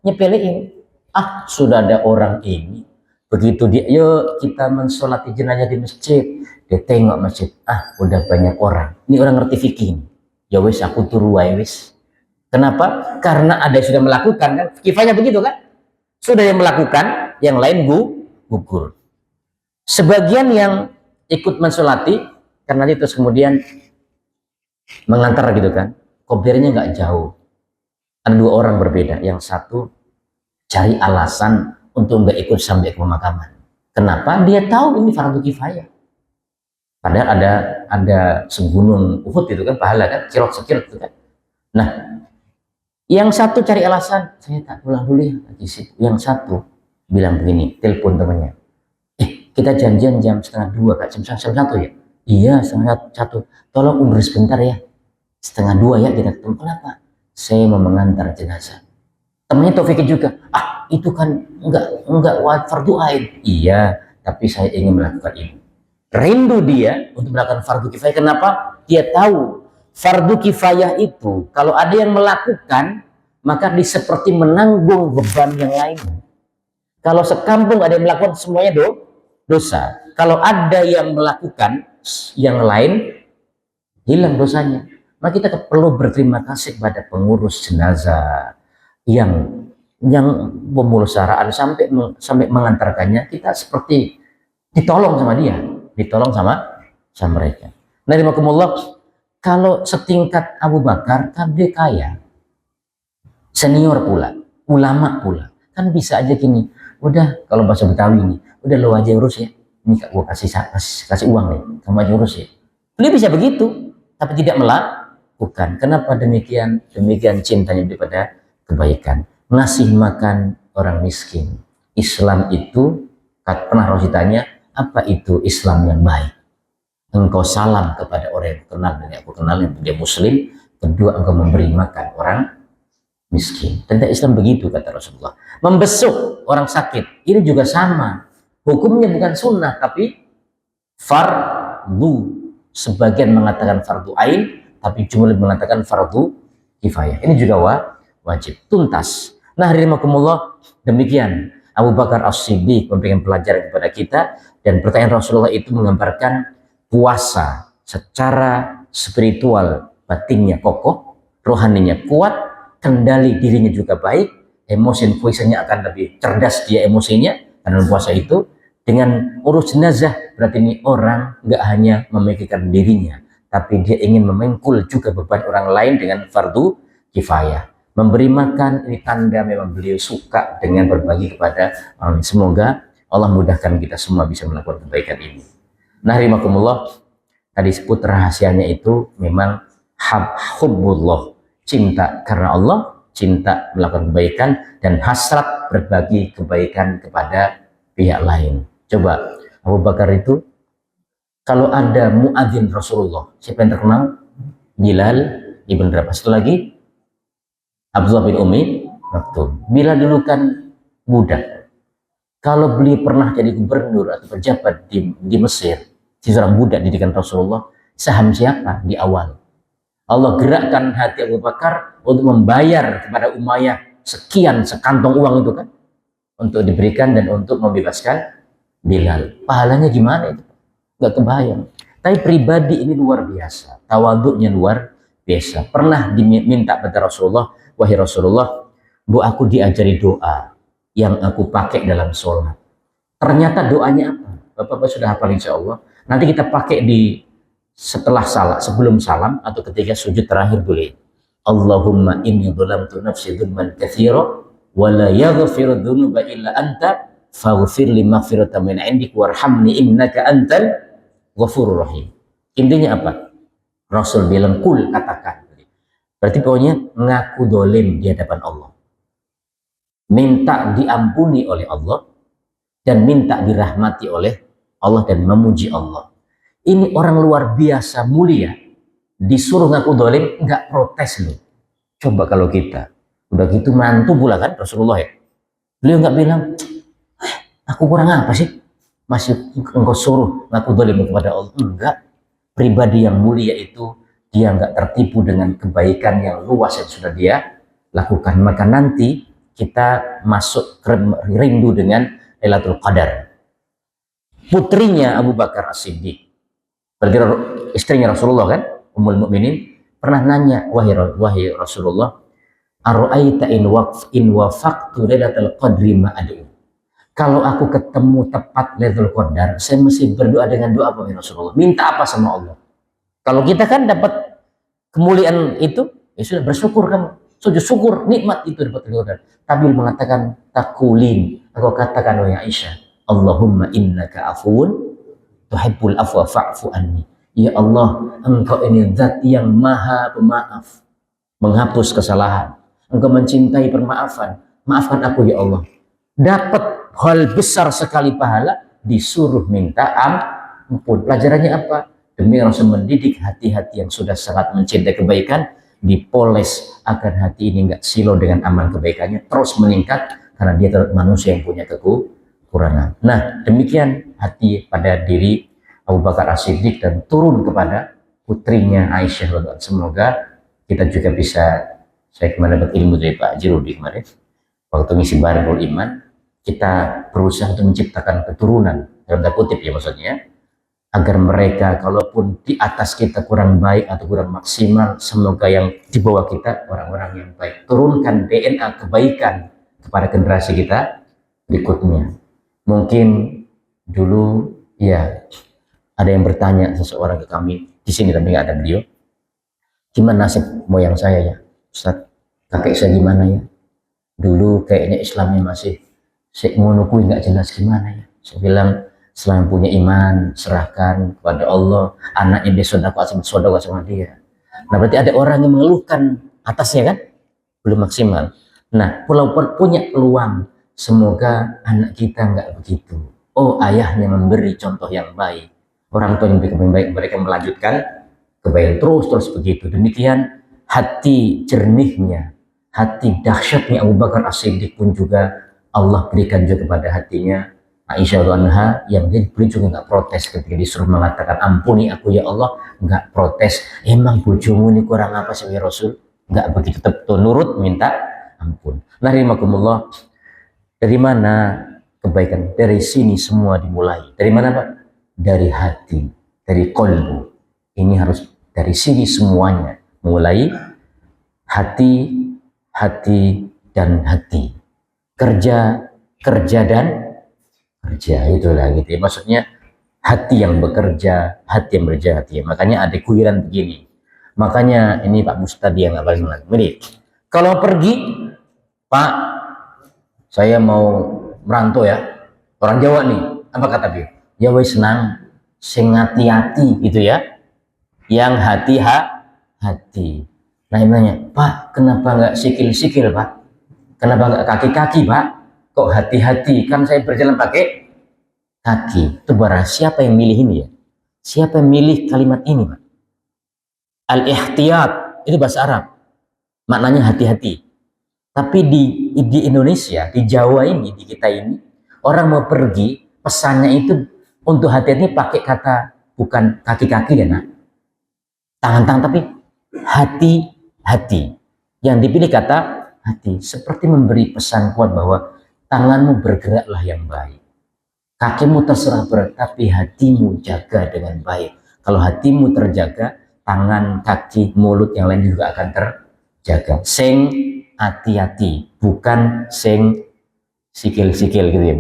nyepelein. Ah, sudah ada orang ini. Begitu dia, yuk kita mensolati jenazah di masjid. Dia tengok masjid, ah udah banyak orang. Ini orang ngerti fikih. Ya wis, aku turu wae wis. Kenapa? Karena ada yang sudah melakukan kan, kifayah begitu kan? Sudah yang melakukan, yang lain gugur. Sebagian yang ikut mensolati, karena itu terus kemudian mengantar gitu kan, kopdarnya nggak jauh. Ada dua orang berbeda, yang satu cari alasan untuk nggak ikut sampai ke pemakaman. Kenapa? Dia tahu ini fardu kifayah. Padahal ada segunung Uhud itu kan pahala kan, sekirot itu kan. Nah, yang satu cari alasan, saya tak pulang dulu ya, lagi sibuk. Yang satu bilang begini, telepon temannya. Kita janjian jam 1:30 Kak, jam 1:30 ya? Iya, 1:30. Tolong undur sebentar ya. 1:30 ya kita ketemu. Kenapa? Saya mau mengantar jenazah. Temannya Taufik juga. Ah, itu kan enggak fardu ain. Iya, tapi saya ingin melakukan ini. Rindu dia untuk melakukan fardu kifayah. Kenapa? Dia tahu fardu kifayah itu kalau ada yang melakukan maka seperti menanggung beban yang lain. Kalau sekampung ada yang melakukan semuanya dosa. Kalau ada yang melakukan yang lain hilang dosanya. Maka kita perlu berterima kasih kepada pengurus jenazah yang pemulusaraan sampai mengantarkannya. Kita seperti ditolong sama dia, ditolong sama mereka. Nah, kalau setingkat Abu Bakar, kan dia kaya, senior pula, ulama pula, kan bisa aja gini, udah kalau bahasa Betawi ini, udah lo aja urus ya, ini gua kasih uang nih, kamu aja urus ya. Dia bisa begitu, tapi tidak melakukan. Kenapa demikian? Demikian cintanya daripada kebaikan. Ngasih makan orang miskin. Islam itu, pernah Rosi tanya, apa itu Islam yang baik? Engkau salam kepada orang yang kenal dan aku kenal yang dia muslim. Kedua, engkau memberi makan orang miskin. Tentang Islam begitu kata Rasulullah. Membesuk orang sakit, ini juga sama. Hukumnya bukan sunnah, tapi fardu. Sebagian mengatakan fardu ain, tapi jumlah mengatakan fardu kifayah. Ini juga wajib. Tuntas. Nah, hadirin demikian Abu Bakar As-Siddiq memberikan pelajaran kepada kita, dan pertanyaan Rasulullah itu menggambarkan puasa secara spiritual, batinnya kokoh, rohaninya kuat, kendali dirinya juga baik, emosi puasanya akan lebih cerdas dia emosinya karena puasa itu. Dengan urus jenazah berarti ini orang nggak hanya memikirkan dirinya, tapi dia ingin memengkul juga beban orang lain dengan fardu kifayah. Memberi makan ini tanda memang beliau suka dengan berbagi kepada orang lain. Semoga Allah mudahkan kita semua bisa melakukan kebaikan ini. Nah, rahimakumullah, tadi sebut rahasianya itu memang hubbullah, cinta karena Allah, cinta melakukan kebaikan, dan hasrat berbagi kebaikan kepada pihak lain. Coba Abu Bakar itu, kalau ada muadzin Rasulullah, siapa yang terkenal? Bilal ibn Rabah. Satu lagi Abdullah bin Umi Maktum. Bilal dulu kan budak. Kalau beliau pernah jadi gubernur atau pejabat di Mesir, seorang budak didikan Rasulullah, saham siapa di awal? Allah gerakkan hati Abu Bakar untuk membayar kepada Umayyah sekian sekantong uang itu kan, untuk diberikan dan untuk membebaskan Bilal. Pahalanya gimana itu? Gak kebayang. Tapi pribadi ini luar biasa, tawaduknya luar biasa. Pernah diminta pada Rasulullah, wahai Rasulullah, bu aku diajari doa yang aku pakai dalam sholat. Ternyata doanya apa? Bapak-bapak sudah hafal insya Allah. Nanti kita pakai di setelah salat, sebelum salam atau ketika sujud terakhir boleh. Allahumma inni dhalamtu nafsi dzulman katsira wa la yaghfiru dzunuba illa anta faghfir li maghfiratan min 'indik warhamni innaka antal ghafurur rahim. Intinya apa? Rasul bilang kul, katakan. Berarti pokoknya ngaku dolim di hadapan Allah, minta diampuni oleh Allah, dan minta dirahmati oleh Allah dan memuji Allah. Ini orang luar biasa mulia, disuruh ngaku dolim nggak protes loh. Coba kalau kita udah gitu mantu pula kan Rasulullah ya, beliau nggak bilang aku kurang apa sih masih engkau suruh ngaku dolim kepada Allah. Enggak. Pribadi yang mulia itu dia nggak tertipu dengan kebaikan yang luas yang sudah dia lakukan. Maka nanti kita masuk rindu dengan Lailatul Qadar. Putrinya Abu Bakar As-Siddiq, berarti istrinya Rasulullah kan, Ummul Mukminin, pernah nanya, wahai Rasulullah, ara'aita in wafaqtu Lailatul Qadri ma ad'u. Kalau aku ketemu tepat Lailatul Qadar, saya mesti berdoa dengan doa apa ya Rasulullah? Minta apa sama Allah? Kalau kita kan dapat kemuliaan itu, ya sudah bersyukur kamu. Sujud syukur, nikmat itu dapat Lailatul Qadar. Tapi mengatakan takulin, aku katakan wahai Aisyah, Allahumma innaka afuun tuhibbul afwa fa'fu anni. Ya Allah, engkau ini zat yang maha pemaaf, menghapus kesalahan. Engkau mencintai permaafan. Maafkan aku ya Allah. Dapat hal besar sekali pahala, disuruh minta ampun. Pelajarannya apa? Demi Rasul mendidik hati-hati yang sudah sangat mencintai kebaikan, dipoles agar hati ini nggak silau dengan amal kebaikannya, terus meningkat karena dia tetap manusia yang punya kekurangan. Nah, demikian hati pada diri Abu Bakar As-Siddiq dan turun kepada putrinya Aisyah. Semoga kita juga bisa, saya kemarin dapat ilmu dari Pak Jirudi kemarin, waktu ngisi Barul Iman, kita berusaha untuk menciptakan keturunan, dalam tanda kutip ya maksudnya, agar mereka kalaupun di atas kita kurang baik atau kurang maksimal, semoga yang di bawah kita orang-orang yang baik. Turunkan DNA kebaikan kepada generasi kita berikutnya. Mungkin dulu ya ada yang bertanya seseorang ke kami di sini tapi nggak ada beliau, gimana nasib moyang saya ya Ustaz, kakek saya gimana ya, dulu kayaknya Islamnya masih menukui nggak jelas gimana ya. Saya bilang selain punya iman serahkan kepada Allah, anaknya dia sodako sama dia. Nah berarti ada orang yang mengeluhkan atasnya kan belum maksimal. Nah walaupun punya peluang, semoga anak kita nggak begitu. Oh ayahnya memberi contoh yang baik, orang tua yang memberi baik, mereka melanjutkan kebaikan terus begitu. Demikian hati jernihnya, hati dahsyatnya Abu Bakar As-Siddiq pun juga Allah berikan juga kepada hatinya Aisyah anha, yang dia juga nggak protes ketika disuruh mengatakan ampuni aku ya Allah, nggak protes. Emang bojomu ini kurang apa sih ya Rasul? Nggak begitu, tetap nurut minta ampun. Nah rahimakumullah, dari mana kebaikan? Dari sini semua dimulai. Dari mana Pak? Dari hati, dari kolbu. Ini harus dari sini semuanya. Mulai hati, hati, dan hati. Kerja, kerja, dan kerja. Itulah gitu ya. Maksudnya hati yang bekerja, hati yang berjati. Makanya ada kuiran begini. Makanya ini Pak Mustadi yang paling menarik. Kalau pergi, Pak, saya mau merantau ya, orang Jawa nih, apa kata dia? Ya wis senang, sing hati-hati gitu ya, yang hati. Nah ini nanya, Pak, kenapa nggak sikil-sikil Pak? Kenapa nggak kaki-kaki Pak? Kok hati-hati? Kan saya berjalan pakai kaki. Itu barang siapa yang milih ini ya? Siapa yang milih kalimat ini Pak? Al-ihtiyat, itu bahasa Arab. Maknanya hati-hati. Tapi di Indonesia, di Jawa ini, di kita ini, orang mau pergi, pesannya itu untuk hati-hati pakai kata bukan kaki-kaki ya nak, tangan-tangan, tapi hati-hati. Yang dipilih kata hati, seperti memberi pesan kuat bahwa tanganmu bergeraklah yang baik, kakimu terserah berat, tapi hatimu jaga dengan baik. Kalau hatimu terjaga, tangan, kaki, mulut yang lain juga akan terjaga. Sing hati-hati, bukan sing sikil-sikil gitu ya,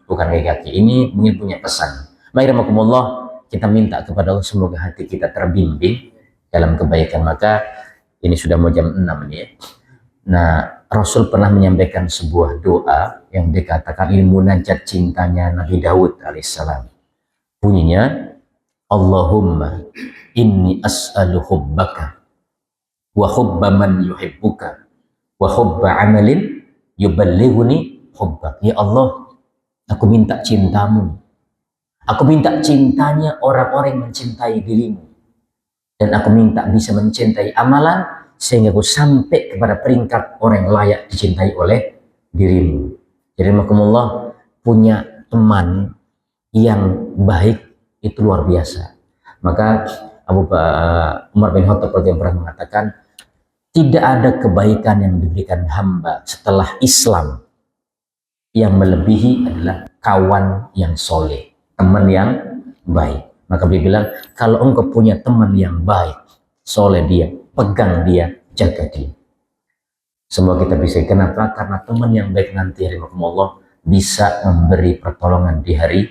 bukan kayak kaki. Ini mungkin punya pesan. Mari rahmatullah, kita minta kepada Allah semoga hati kita terbimbing dalam kebaikan. Maka ini sudah mau jam 6 nih ya. Nah, Rasul pernah menyampaikan sebuah doa yang dikatakan ini munajat cintanya Nabi Daud alaihissalam. Bunyinya, Allahumma inni as'alu hubbaka wa hubba man yuhibbuka wa hubba amalin yuballighuni hubbak. Ya Allah, aku minta cintamu. Aku minta cintanya orang-orang yang mencintai dirimu. Dan aku minta bisa mencintai amalan sehingga aku sampai kepada peringkat orang yang layak dicintai oleh dirimu. Jadi makumullah, punya teman yang baik itu luar biasa. Maka Abu Umar bin Khattab yang pernah mengatakan, tidak ada kebaikan yang diberikan hamba setelah Islam yang melebihi adalah kawan yang soleh, teman yang baik. Maka beliau bilang, kalau engkau punya teman yang baik, soleh dia, pegang dia, jaga dia. Semua kita bisa. Kenapa? Karena teman yang baik nanti rahimahumullah bisa memberi pertolongan di hari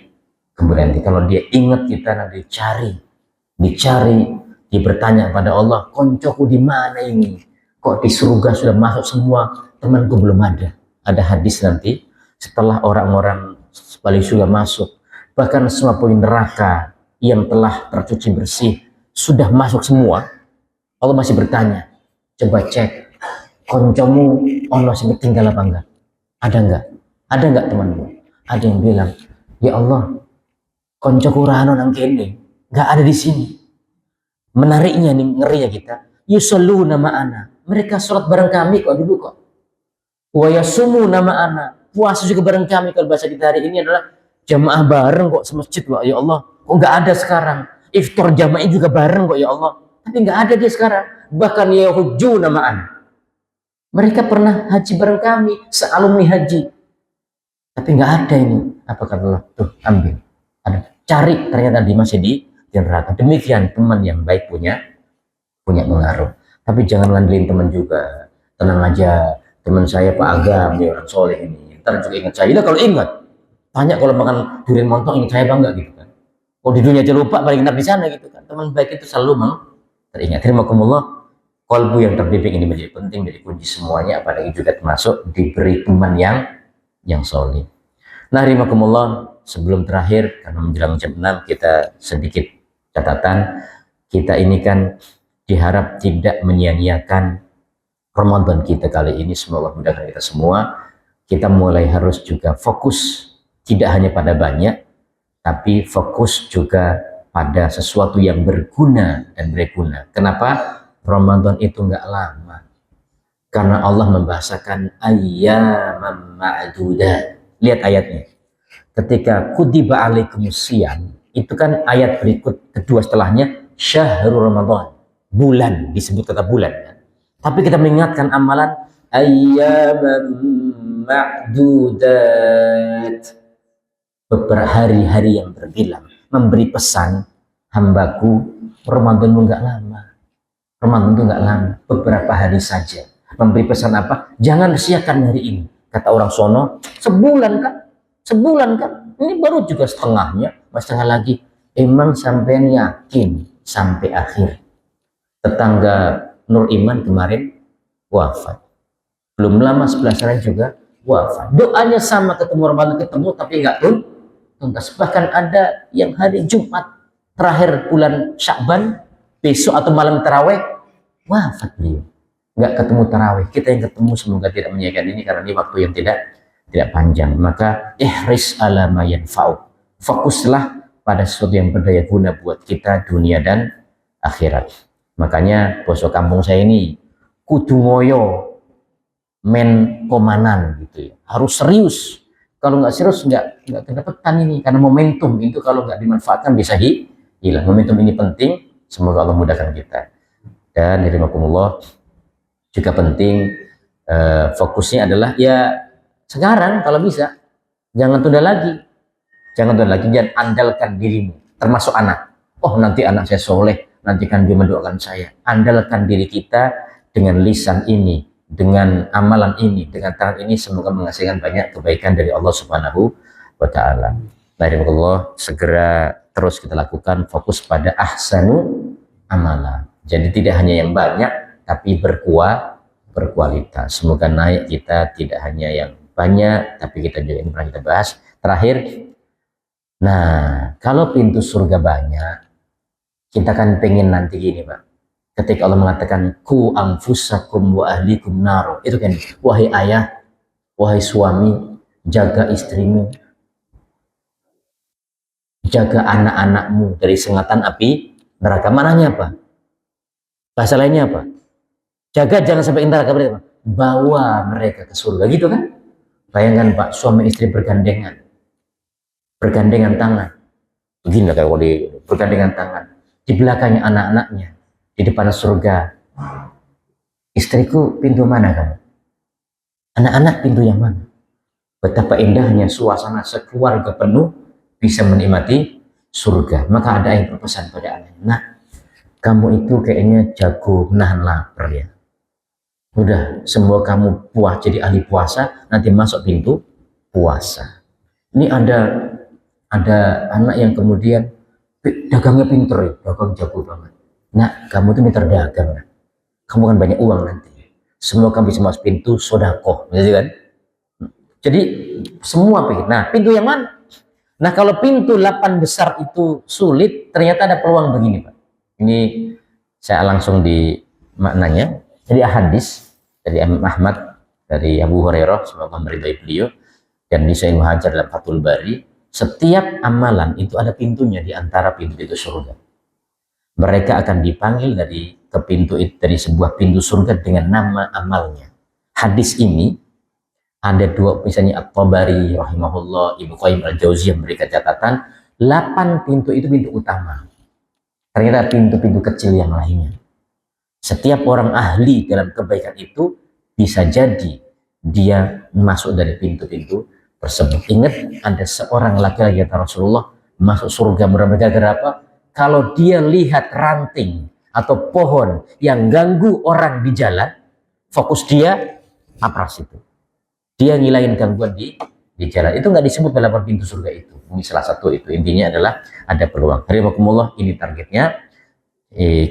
kemudian. Kalau dia ingat kita nanti dicari, dia bertanya pada Allah, koncoku di mana ini? Kok di surga sudah masuk semua, temanku belum ada. Ada hadis nanti setelah orang-orang paling surga masuk, bahkan semua poin neraka yang telah tercuci bersih sudah masuk semua, Allah masih bertanya, coba cek koncomu ono sing tinggal apa enggak? Ada enggak temanmu? Ada yang bilang, ya Allah, koncoku rano nang kene, enggak ada di sini. Menariknya nih, ngerinya kita, yusalluna ma'ana, mereka sholat bareng kami kok dulu kok. Wa yasumu nama anak, puasa juga bareng kami. Kalau bahasa kita hari ini adalah jamaah bareng kok semasjid, wah ya Allah, kok nggak ada sekarang. Iftar jamaah juga bareng kok ya Allah, tapi nggak ada dia sekarang. Bahkan ya hujju nama anak, mereka pernah haji bareng kami, sealumni haji, tapi nggak ada ini. Apa kata Allah? Tuh ambil, ada, cari, ternyata dia masih di neraka. Demikian teman yang baik punya pengaruh. Tapi jangan ngandelin teman juga. Tenang aja, teman saya Pak Agam, dia orang soleh ini. Ntar juga ingat saya. Nah, kalau ingat, tanya kalau makan durian montong ingat saya bangga gitu kan. Kalau di dunia aja lupa, paling enak di sana gitu kan. Teman baik itu selalu teringat. Terimakumullah, qalbu yang terbimbing ini menjadi penting, dari kunci semuanya, apalagi juga termasuk diberi teman yang soleh. Nah, terimakumullah, sebelum terakhir, karena menjelang jam 6, kita sedikit catatan. Kita ini kan diharap tidak menyia-nyiakan Ramadan kita kali ini. Semoga mudahkan kita semua. Kita mulai harus juga fokus, tidak hanya pada banyak, tapi fokus juga pada sesuatu yang berguna dan berguna. Kenapa? Ramadan itu nggak lama. Karena Allah membahasakan ayyaman ma'dudat. Lihat ayatnya. Ketika kutiba alaikumusiyam, itu kan ayat berikut kedua setelahnya syahrul Ramadan. Bulan, disebut kata bulan. Tapi kita mengingatkan amalan ayyaman ma'dudat, beberapa hari-hari yang terbilang, memberi pesan, hambaku, Ramadan enggak lama. Ramadan itu enggak lama, beberapa hari saja. Memberi pesan apa? Jangan sia-siakan hari ini. Kata orang sono, sebulan kan? Ini baru juga setengahnya. Mas setengah lagi. Emang sampean yakin sampai akhir? Tetangga Nur Iman kemarin wafat. Belum lama 11 hari juga wafat. Doanya sama, ketemu Ramadan ketemu tapi nggak tuntas. Bahkan ada yang hari Jumat terakhir bulan Sya'ban, besok atau malam taraweh wafat beliau. Nggak ketemu taraweh. Kita yang ketemu semoga tidak menyia-nyiakan ini karena ini waktu yang tidak panjang. Maka ihris ala ma yanfa'u. Fokuslah pada sesuatu yang berdaya guna buat kita dunia dan akhirat. Makanya bosok kampung saya ini kudu ngoyo men komanan gitu ya. Harus serius. Kalau nggak serius nggak kedapetan ini, karena momentum itu kalau nggak dimanfaatkan bisa hilang. Momentum ini penting. Semoga Allah mudahkan kita. Dan rahimakumullah juga penting fokusnya adalah ya sekarang kalau bisa, jangan tunda lagi. Jangan andalkan dirimu, termasuk anak. Oh nanti anak saya soleh, nanti kan dia mendoakan saya. Andalkan diri kita dengan lisan ini, dengan amalan ini, dengan tangan ini, semoga menghasilkan banyak kebaikan dari Allah Subhanahu wa Ta'ala. Alhamdulillah, segera terus kita lakukan, fokus pada ahsanu amalan. Jadi tidak hanya yang banyak, tapi berkualitas. Semoga naik kita tidak hanya yang banyak, tapi kita juga yang pernah kita bahas. Terakhir, nah kalau pintu surga banyak, kita kan pengen nanti gini Pak. Ketika Allah mengatakan ku anfusakum wa ahlikum naro, itu kan wahai ayah, wahai suami, jaga istrimu, jaga anak-anakmu dari sengatan api neraka. Mananya apa? Bahasa lainnya apa? Jaga jangan sampai neraka, berarti apa? Bawa mereka ke surga, gitu kan? Bayangkan Pak, suami istri bergandengan tangan. Begini kalau bergandengan tangan. Di belakangnya anak-anaknya, di depan surga. Istriku pintu mana kamu? Anak-anak pintu yang mana? Betapa indahnya suasana sekeluarga penuh bisa menikmati surga. Maka ada yang berpesan pada anaknya, nah kamu itu kayaknya jago menahan lapar ya. Udah, semua kamu puas jadi ahli puasa, nanti masuk pintu puasa. Ini ada anak yang kemudian dagangnya pinter ya, dagang jago banget. Nah, kamu tuh pinter dagang. Nah. Kamu kan banyak uang nanti. Semua kamu bisa masuk pintu sodakoh, gitu kan? Jadi semua pikir. Nah, pintu yang mana? Nah, kalau pintu 8 besar itu sulit, ternyata ada peluang begini, Pak. Ini saya langsung di maknanya. Jadi hadis dari Imam Ahmad, dari Abu Hurairah, semoga meridai beliau, dan di Sahih Hajar dalam Fathul Bari, setiap amalan itu ada pintunya di antara pintu-pintu surga. Mereka akan dipanggil dari sebuah pintu surga dengan nama amalnya. Hadis ini ada dua, misalnya At-Tabari rahimahullah, Ibnu Qayyim Al-Jauziyah memberikan catatan 8 pintu itu pintu utama. Ternyata pintu-pintu kecil yang lainnya. Setiap orang ahli dalam kebaikan itu bisa jadi dia masuk dari pintu-pintu tersebut. Ingat, ada seorang laki-laki kata Rasulullah masuk surga gara-gara apa? Kalau dia lihat ranting atau pohon yang ganggu orang di jalan, fokus dia apras itu. Dia ngilain gangguan di jalan. Itu nggak disebut dalam pintu surga itu. Ini salah satu itu. Intinya adalah ada peluang. Hadirin, ini targetnya.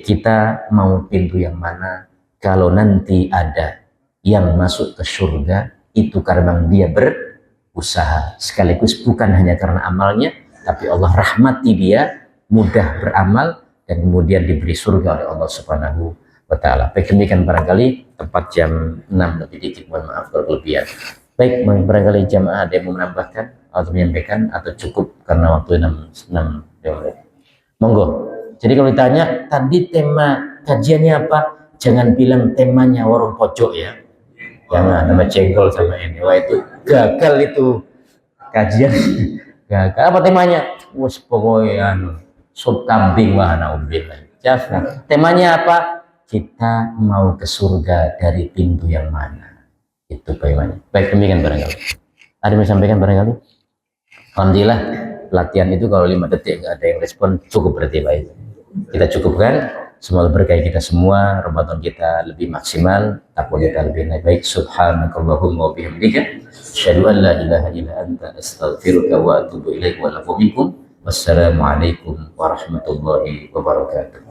Kita mau pintu yang mana? Kalau nanti ada yang masuk ke surga, itu karena dia berusaha. Sekaligus bukan hanya karena amalnya, tapi Allah rahmati dia, mudah beramal, dan kemudian diberi surga oleh Allah Subhanahu wa Ta'ala. Baik, demikian barangkali tepat jam 6 lebih dikit, mohon maaf kalau kelebihan. Baik, barangkali jamaah ada yang mau menambahkan atau menyampaikan, atau cukup karena waktu 6 monggo. Jadi kalau ditanya tadi tema kajiannya apa, jangan bilang temanya warung pojok ya. Jangan nama jengkol sama ini. Wah itu gagal itu kajian. Gagal. Apa temanya? Wes pokoknya sop kambing mah naudzubillah. Jangan. Temanya apa? Kita mau ke surga dari pintu yang mana? Itu temanya. Baik, demikian barangkali. Ada yang sampaikan barangkali? Alhamdulillah, latihan itu kalau 5 detik nggak ada yang respon, cukup berarti Pak. Kita cukupkan. Semoga berkah kita semua, Ramadan kita lebih maksimal, takwa kita lebih baik. Subhanakallahumma wa bihamdika, asyhadu an la ilaha illa anta, astaghfiruka wa atubu ilaik wa lafu minkum. Wassalamualaikum warahmatullahi wabarakatuh.